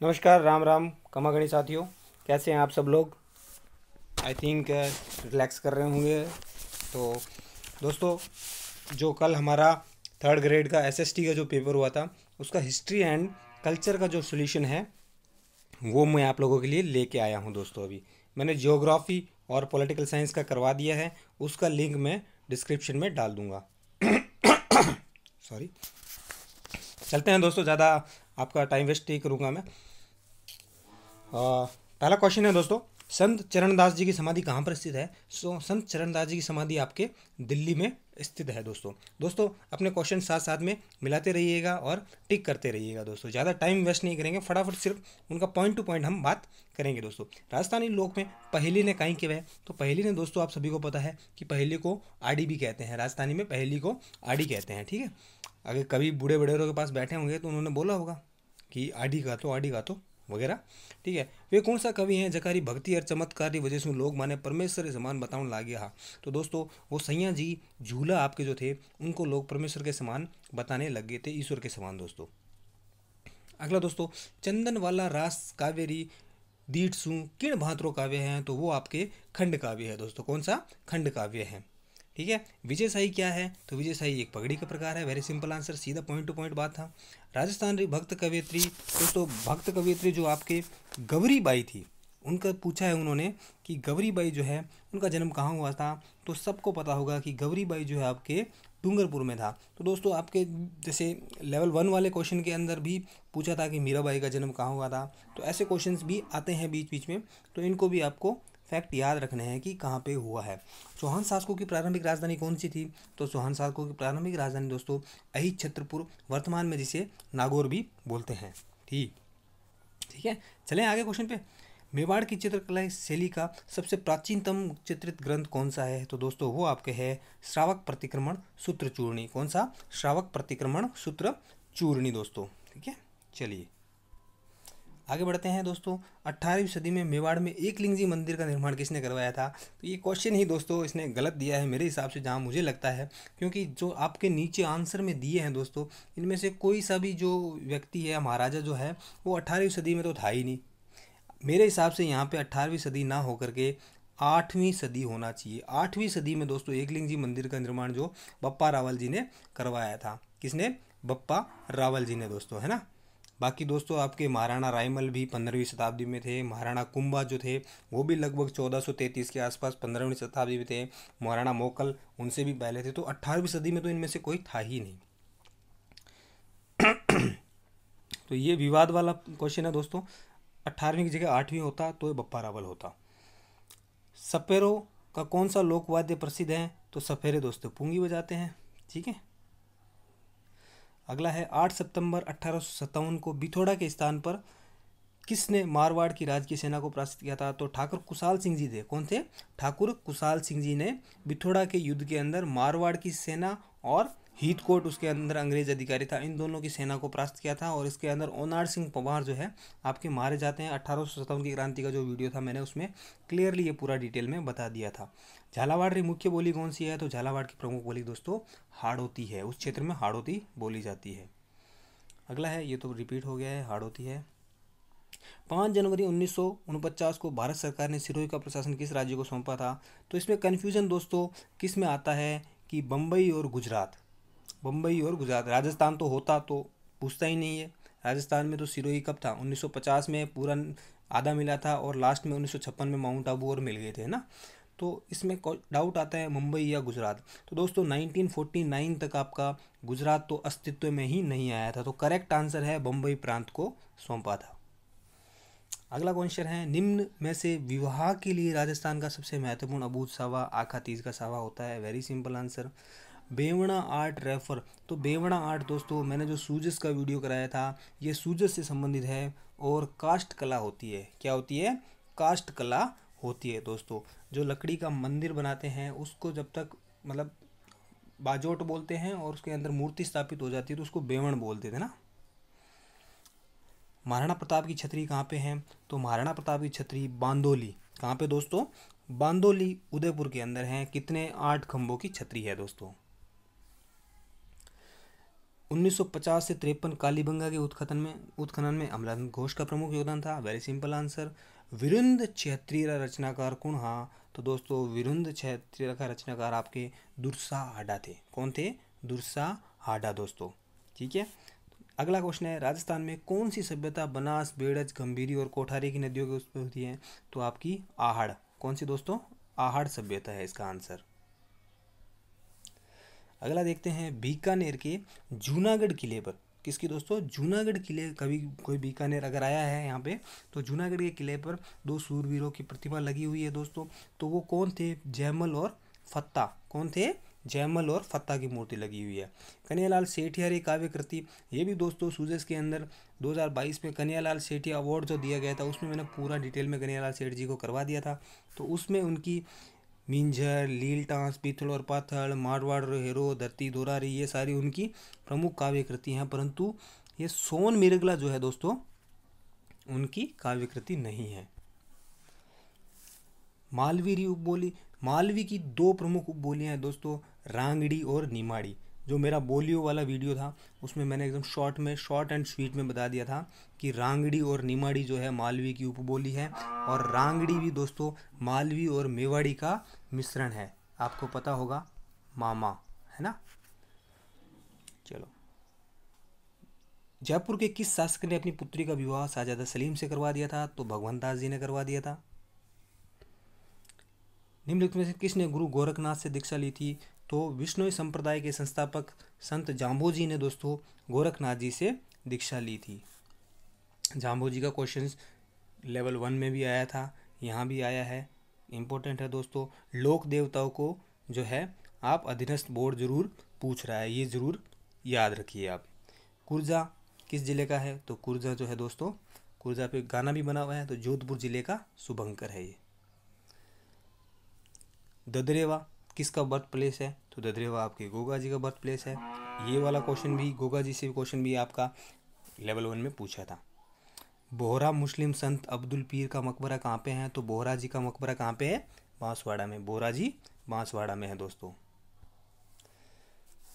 नमस्कार, राम राम कमागणी साथियों। कैसे हैं आप सब लोग? आई थिंक रिलैक्स कर रहे होंगे। तो दोस्तों, जो कल हमारा थर्ड ग्रेड का एसएसटी का जो पेपर हुआ था, उसका हिस्ट्री एंड कल्चर का जो सॉल्यूशन है वो मैं आप लोगों के लिए लेके आया हूं। दोस्तों, अभी मैंने जियोग्राफी और पॉलिटिकल साइंस का करवा दिया है, उसका लिंक मैं डिस्क्रिप्शन में डाल दूंगा। सॉरी। चलते हैं दोस्तों, ज़्यादा आपका टाइम वेस्ट नहीं करूँगा मैं। पहला क्वेश्चन है दोस्तों, संत चरणदास जी की समाधि कहाँ पर स्थित है? संत चरणदास जी की समाधि आपके दिल्ली में स्थित है। दोस्तों अपने क्वेश्चन साथ साथ में मिलाते रहिएगा और टिक करते रहिएगा। दोस्तों ज़्यादा टाइम वेस्ट नहीं करेंगे, फटाफट सिर्फ उनका पॉइंट टू पॉइंट हम बात करेंगे। दोस्तों, राजस्थानी लोक में पहेली ने काई किया है? तो पहेली ने दोस्तों आप सभी को पता है कि पहेली को आड़ी भी कहते हैं। राजस्थानी में पहेली को आड़ी कहते हैं। ठीक है, अगर कभी बूढ़े बड़ेरों के पास बैठे होंगे तो उन्होंने बोला होगा कि आड़ी गा तो वगैरह। ठीक है, वे कौन सा कवि हैं जकारी भक्ति और चमत्कार की वजह से लोग माने परमेश्वर के समान बताने लागे? हाँ, तो दोस्तों वो सैया जी झूला आपके जो थे उनको लोग परमेश्वर के समान बताने लग गए थे, ईश्वर के समान। दोस्तों अगला दोस्तों, चंदन वाला रास कावेरी दीठ सू किण भांत्रो काव्य हैं? तो वो आपके खंड काव्य है। दोस्तों कौन सा? खंड काव्य है। ठीक है, विजय शाही क्या है? तो विजय शाही एक पगड़ी का प्रकार है। वेरी सिंपल आंसर, सीधा पॉइंट टू पॉइंट बात था। राजस्थान की भक्त कवियत्री, दोस्तों भक्त कवियत्री जो आपके गौरी बाई थी, उनका पूछा है उन्होंने कि गौरी बाई जो है उनका जन्म कहाँ हुआ था? तो सबको पता होगा कि गौरी बाई जो है आपके डूंगरपुर में था। तो दोस्तों आपके जैसे लेवल 1 वाले क्वेश्चन के अंदर भी पूछा था कि मीराबाई का जन्म कहाँ हुआ था, तो ऐसे क्वेश्चंस भी आते हैं बीच बीच में, तो इनको भी आपको फैक्ट याद रखने हैं कि कहाँ पे हुआ है। चौहान शासकों की प्रारंभिक राजधानी कौन सी थी? तो चौहान शासकों की प्रारंभिक राजधानी दोस्तों अहित छत्रपुर, वर्तमान में जिसे नागौर भी बोलते हैं। ठीक ठीक है, चलें आगे क्वेश्चन पे। मेवाड़ की चित्रकला शैली का सबसे प्राचीनतम चित्रित ग्रंथ कौन सा है? तो दोस्तों वो आपके है श्रावक प्रतिक्रमण सूत्र चूर्णी। कौन सा? श्रावक प्रतिक्रमण सूत्र चूर्णी। दोस्तों ठीक है, चलिए आगे बढ़ते हैं। दोस्तों 18वीं सदी में मेवाड़ में एकलिंगजी मंदिर का निर्माण किसने करवाया था? तो ये क्वेश्चन ही दोस्तों इसने गलत दिया है मेरे हिसाब से, जहाँ मुझे लगता है, क्योंकि जो आपके नीचे आंसर में दिए हैं दोस्तों, इनमें से कोई सा भी जो व्यक्ति है, महाराजा जो है, वो 18वीं सदी में तो था ही नहीं। मेरे हिसाब से यहाँ पे 18वीं सदी ना होकर के 8वीं सदी होना चाहिए। 8वीं सदी में दोस्तों एकलिंग जी मंदिर का निर्माण जो बप्पा रावल जी ने करवाया था। किसने? बप्पा रावल जी ने। दोस्तों है ना। बाकी दोस्तों आपके महाराणा रायमल भी 15वीं शताब्दी में थे। महाराणा कुंभा जो थे वो भी लगभग 1433 के आसपास 15वीं शताब्दी में थे। महाराणा मोकल उनसे भी पहले थे। तो 18वीं सदी में तो इनमें से कोई था ही नहीं। तो ये विवाद वाला क्वेश्चन है दोस्तों। 18वीं की जगह 8वीं होता तो ये बप्पा रावल होता। सपेरो का कौन सा लोकवाद्य प्रसिद्ध है? तो सपेरे दोस्तों पूंगी बजाते हैं। ठीक है, अगला है 8 सितंबर 1857 को बिथोड़ा के स्थान पर किसने मारवाड़ की राजकीय सेना को पराजित किया था? तो ठाकुर कुशाल सिंह जी थे। कौन थे? ठाकुर कुशाल सिंह जी ने बिथोड़ा के युद्ध के अंदर मारवाड़ की सेना और हीथकोट उसके अंदर अंग्रेज अधिकारी था, इन दोनों की सेना को परास्त किया था। और इसके अंदर ओनार सिंह पंवार जो है आपके मारे जाते हैं। 1857 की क्रांति का जो वीडियो था मैंने उसमें क्लियरली ये पूरा डिटेल में बता दिया था। झालावाड़ की मुख्य बोली कौन सी है? तो झालावाड़ की प्रमुख बोली दोस्तों हाड़ौती है। उस क्षेत्र में हाड़ौती बोली जाती है। अगला है, ये तो रिपीट हो गया है, हाड़ौती है। 5 जनवरी 1949 को भारत सरकार ने सिरोही का प्रशासन किस राज्य को सौंपा था? तो इसमें कन्फ्यूजन दोस्तों किस में आता है कि बम्बई और गुजरात, बम्बई और गुजरात। राजस्थान तो होता तो पूछता ही नहीं है। राजस्थान में तो सिरोही कब था? 1950 में पूरा आधा मिला था और लास्ट में 1956 में माउंट आबू और मिल गए थे ना। तो इसमें डाउट आता है मुंबई या गुजरात। तो दोस्तों 1949 तक आपका गुजरात तो अस्तित्व में ही नहीं आया था। तो करेक्ट आंसर है बम्बई प्रांत को सौंपा था। अगला क्वेश्चन है, निम्न में से विवाह के लिए राजस्थान का सबसे महत्वपूर्ण अबूझ सावा आखा तीज का सावा होता है? वेरी सिंपल आंसर, बेवड़ा आर्ट रेफर। तो बेवड़ा आर्ट दोस्तों मैंने जो सूजस का वीडियो कराया था, ये सूजस से संबंधित है और कास्ट कला होती है। क्या होती है? कास्ट कला होती है। दोस्तों जो लकड़ी का मंदिर बनाते हैं उसको जब तक मतलब बाजोट बोलते हैं और उसके अंदर मूर्ति स्थापित हो जाती है तो उसको बेवड़ बोलते थे ना। महाराणा प्रताप की छतरी कहाँ पे है? तो महाराणा प्रताप की छतरी बांदोली। कहाँ पे दोस्तों? बांदोली उदयपुर के अंदर है। कितने? 8 खंभों की छतरी है दोस्तों। 1950 से 53 कालीबंगा के उत्खनन में अमरनाथ घोष का प्रमुख योगदान था। Very simple answer. विरुद्ध क्षेत्रीय रचनाकार कौन? हाँ, तो दोस्तों विरुद्ध क्षेत्रीय का रचनाकार आपके दुर्सा हाडा थे। कौन थे? दुर्सा हाडा दोस्तों। ठीक है। अगला क्वेश्चन है, राजस्थान में कौन सी सभ्यता बनास, बेड़ज, गंभीरी और कोठारी की नदियों के उस पर होती है? तो आपकी आहड़। कौन सी दोस्तों? आहड़ सभ्यता है इसका आंसर। अगला देखते हैं, बीकानेर के जूनागढ़ किले पर किसकी दोस्तों? जूनागढ़ किले, कभी कोई बीकानेर अगर आया है यहाँ पे तो जूनागढ़ के किले पर दो सूरवीरों की प्रतिमा लगी हुई है दोस्तों। तो वो कौन थे? जयमल और फत्ता। कौन थे? जयमल और फत्ता की मूर्ति लगी हुई है। कन्हैयालाल सेठिया काव्य कृति, ये भी दोस्तों सूजेस के अंदर 2022 में कन्हैयालाल सेठिया अवार्ड जो दिया गया था उसमें मैंने पूरा डिटेल में कन्हैयालाल सेठ जी को करवा दिया था। तो उसमें उनकी मिंजर, लीलटांस, पीथल और पाथल, मारवाड़ हेरो, धरती दोरारी, ये सारी उनकी प्रमुख काव्य कृति हैं। परंतु ये सोन मिर्गला जो है दोस्तों उनकी काव्य कृति नहीं है। मालवी उपबोली, मालवी की दो प्रमुख उपबोलियां हैं दोस्तों, रांगड़ी और निमाड़ी। जो मेरा बोलियो वाला वीडियो था उसमें मैंने एकदम शॉर्ट एंड स्वीट में बता दिया था कि रांगड़ी और निमाड़ी जो है मालवी की उपबोली है, और रांगड़ी भी दोस्तों मालवी और मेवाड़ी का मिश्रण है। आपको पता होगा, मामा है ना। चलो, जयपुर के किस शासक ने अपनी पुत्री का विवाह शाहजादा सलीम से करवा दिया था? तो भगवंत दास जी ने करवा दिया था। निम्नलिखित में से किसने गुरु गोरखनाथ से दीक्षा ली थी? तो विष्णुई संप्रदाय के संस्थापक संत जाम्बोजी ने दोस्तों गोरखनाथ जी से दीक्षा ली थी। जाम्बोजी का क्वेश्चन लेवल 1 में भी आया था, यहाँ भी आया है, इम्पोर्टेंट है दोस्तों। लोक देवताओं को जो है आप अधीनस्थ बोर्ड जरूर पूछ रहा है, ये जरूर याद रखिए आप। कुर्जा किस जिले का है? तो कुर्जा जो है दोस्तों, कुर्जा पे गाना भी बना हुआ है, तो जोधपुर जिले का शुभंकर है ये। ददरेवा किसका बर्थ प्लेस है? तो ददरेवा आपके गोगा जी का बर्थ प्लेस है। ये वाला क्वेश्चन भी गोगा जी से क्वेश्चन भी आपका लेवल 1 में पूछा था। बोहरा मुस्लिम संत अब्दुल पीर का मकबरा कहाँ पे है? तो बोहरा जी का मकबरा कहाँ पे है? बांसवाड़ा में। बोहरा जी बांसवाड़ा में है दोस्तों।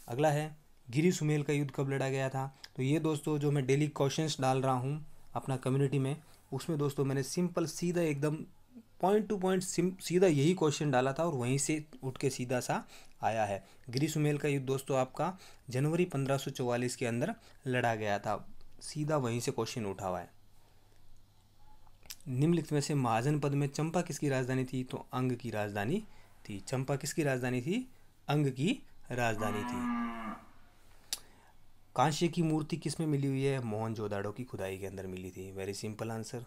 अगला है, गिरी सुमेल का युद्ध कब लड़ा गया था? तो ये दोस्तों जो मैं डेली क्वेश्चंस डाल रहा हूँ अपना कम्युनिटी में, उसमें दोस्तों मैंने सिंपल सीधा एकदम पॉइंट टू पॉइंट सीधा यही क्वेश्चन डाला था और वहीं से उठ के सीधा सा आया है। गिरी सुमेल का युद्ध दोस्तों आपका जनवरी 1544 के अंदर लड़ा गया था। सीधा वहीं से क्वेश्चन उठा हुआ है। निम्नलिखित में से महाजन पद में चंपा किसकी राजधानी थी? तो अंग की राजधानी थी। चंपा किसकी राजधानी थी? अंग की राजधानी थी। कांस्य की मूर्ति किस में मिली हुई है? मोहनजोदाड़ो की खुदाई के अंदर मिली थी। Very simple answer,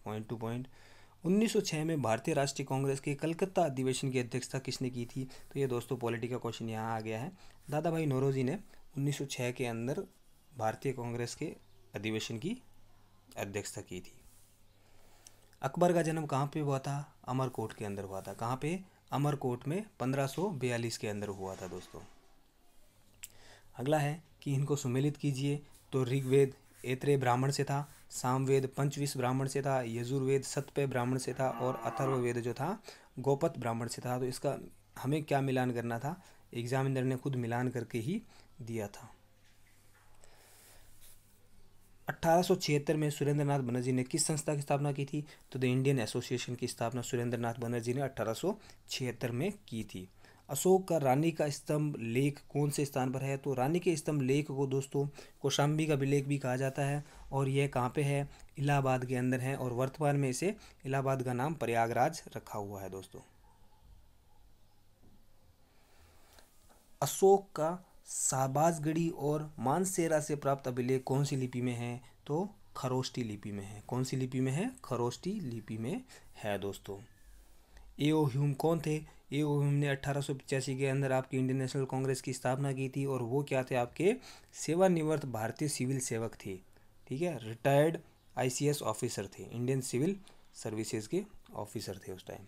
point two point. 1906 में भारतीय राष्ट्रीय कांग्रेस के कलकत्ता अधिवेशन की अध्यक्षता किसने की थी? तो ये दोस्तों पॉलिटिकल क्वेश्चन यहाँ आ गया है। दादा भाई नौरोजी ने 1906 के अंदर भारतीय कांग्रेस के अधिवेशन की अध्यक्षता की थी। अकबर का जन्म कहाँ पे हुआ था? अमरकोट के अंदर हुआ था। कहाँ पे? अमरकोट में 1542 के अंदर हुआ था दोस्तों। अगला है कि इनको सुमेलित कीजिए। तो ऋग्वेद ऐत्रेय ब्राह्मण से था, सामवेद पंचविश ब्राह्मण से था, यजुर्वेद सतपय ब्राह्मण से था और अथर्ववेद जो था गोपत ब्राह्मण से था। तो इसका हमें क्या मिलान करना था? एग्जामिनर ने खुद मिलान करके ही दिया था। 1876 में सुरेंद्रनाथ बनर्जी ने किस संस्था की स्थापना की थी? तो द इंडियन एसोसिएशन की स्थापना सुरेंद्रनाथ बनर्जी ने 1876 में की थी। अशोक का रानी का स्तंभ लेख कौन से स्थान पर है? तो रानी के स्तंभ लेख को दोस्तों कौशाम्बी का अभिलेख भी कहा जाता है और यह कहाँ पे है? इलाहाबाद के अंदर है और वर्तमान में इसे इलाहाबाद का नाम प्रयागराज रखा हुआ है दोस्तों। अशोक का शाहबाजगढ़ी और मानसेरा से प्राप्त अभिलेख कौन सी लिपि में है? तो खरोष्टी लिपि में है। कौन सी लिपि में है? खरोष्टी लिपि में है दोस्तों। एओ ह्यूम कौन थे? एओ ह्यूम ने 1885 के अंदर आपकी इंडियन नेशनल कांग्रेस की स्थापना की थी और वो क्या थे? आपके सेवानिवृत्त भारतीय सिविल सेवक थे। ठीक है, रिटायर्ड आईसीएस ऑफिसर थे, इंडियन सिविल सर्विसेज के ऑफिसर थे उस टाइम।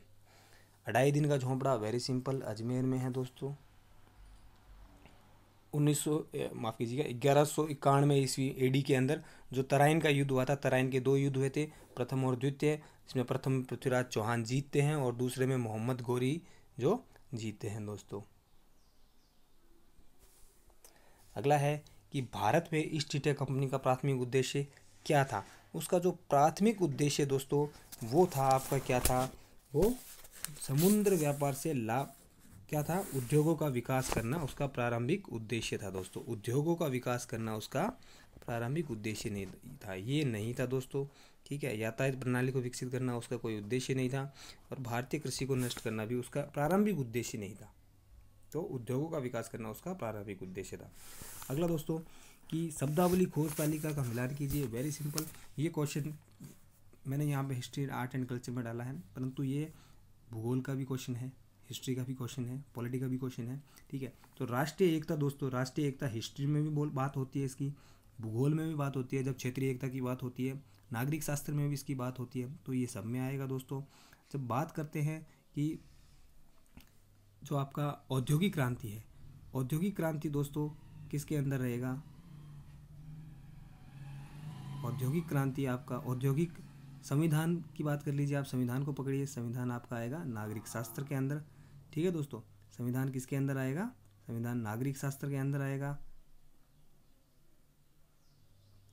अढ़ाई दिन का झोंपड़ा वेरी सिंपल अजमेर में है दोस्तों। 1191 ईस्वी एडी के अंदर जो तराइन का युद्ध हुआ था, तराइन के 2 युद्ध हुए थे, प्रथम और द्वितीय। इसमें प्रथम पृथ्वीराज चौहान जीतते हैं और दूसरे में मोहम्मद गोरी जो जीतते हैं दोस्तों। अगला है कि भारत में ईस्ट इंडिया कंपनी का प्राथमिक उद्देश्य क्या था। उसका जो प्राथमिक उद्देश्य दोस्तों वो था आपका क्या था, वो समुद्र व्यापार से लाभ क्या था, उद्योगों का विकास करना उसका प्रारंभिक उद्देश्य था दोस्तों। उद्योगों का विकास करना उसका प्रारंभिक उद्देश्य नहीं था, ये नहीं था दोस्तों, ठीक है। यातायात प्रणाली को विकसित करना उसका कोई उद्देश्य नहीं था, और भारतीय कृषि को नष्ट करना भी उसका प्रारंभिक उद्देश्य नहीं था। तो उद्योगों का विकास करना उसका प्रारंभिक उद्देश्य था। अगला दोस्तों कि शब्दावली खोज तालिका का मिलान कीजिए। वेरी सिंपल, ये क्वेश्चन मैंने यहाँ पे हिस्ट्री आर्ट एंड कल्चर में डाला है, परंतु ये भूगोल का भी क्वेश्चन है, हिस्ट्री का भी क्वेश्चन है, पॉलिटी का भी क्वेश्चन है, ठीक है। तो राष्ट्रीय एकता दोस्तों, राष्ट्रीय एकता हिस्ट्री में भी बात होती है इसकी, भूगोल में भी बात होती है, जब क्षेत्रीय एकता की बात होती है, नागरिक शास्त्र में भी इसकी बात होती है, तो ये सब में आएगा दोस्तों। जब बात करते हैं कि जो आपका औद्योगिक क्रांति है, औद्योगिक क्रांति दोस्तों किसके अंदर रहेगा, औद्योगिक क्रांति आपका औद्योगिक संविधान की बात कर लीजिए, आप संविधान को पकड़िए, संविधान आपका आएगा नागरिक शास्त्र के अंदर, ठीक है दोस्तों। संविधान किसके अंदर आएगा, संविधान नागरिक शास्त्र के अंदर आएगा।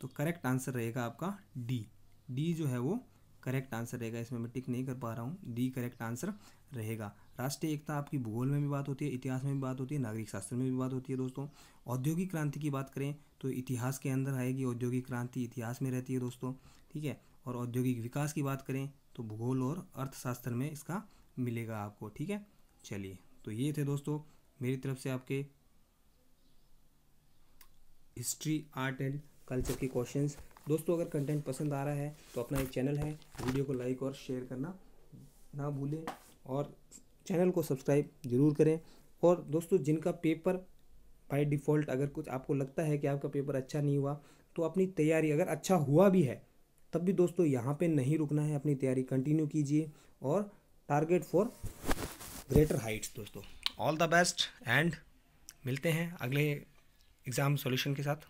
तो करेक्ट आंसर रहेगा आपका डी, डी जो है वो करेक्ट आंसर रहेगा। इसमें मैं टिक नहीं कर पा रहा हूँ, डी करेक्ट आंसर रहेगा। राष्ट्रीय एकता आपकी भूगोल में भी बात होती है, इतिहास में भी बात होती है, नागरिक शास्त्र में भी बात होती है दोस्तों। औद्योगिक क्रांति की बात करें तो इतिहास के अंदर आएगी, औद्योगिक क्रांति इतिहास में रहती है दोस्तों, ठीक है। और औद्योगिक विकास की बात करें तो भूगोल और अर्थशास्त्र में इसका मिलेगा आपको, ठीक है। चलिए, तो ये थे दोस्तों मेरी तरफ से आपके हिस्ट्री आर्ट एंड कल्चर के क्वेश्चंस। दोस्तों अगर कंटेंट पसंद आ रहा है तो अपना एक चैनल है, वीडियो को लाइक और शेयर करना ना भूलें, और चैनल को सब्सक्राइब जरूर करें। और दोस्तों जिनका पेपर बाय डिफ़ॉल्ट अगर कुछ आपको लगता है कि आपका पेपर अच्छा नहीं हुआ, तो अपनी तैयारी अगर अच्छा हुआ भी है तब भी दोस्तों यहाँ पे नहीं रुकना है, अपनी तैयारी कंटिन्यू कीजिए और टारगेट फॉर ग्रेटर हाइट्स दोस्तों। ऑल द बेस्ट एंड मिलते हैं अगले एग्ज़ाम सॉल्यूशन के साथ।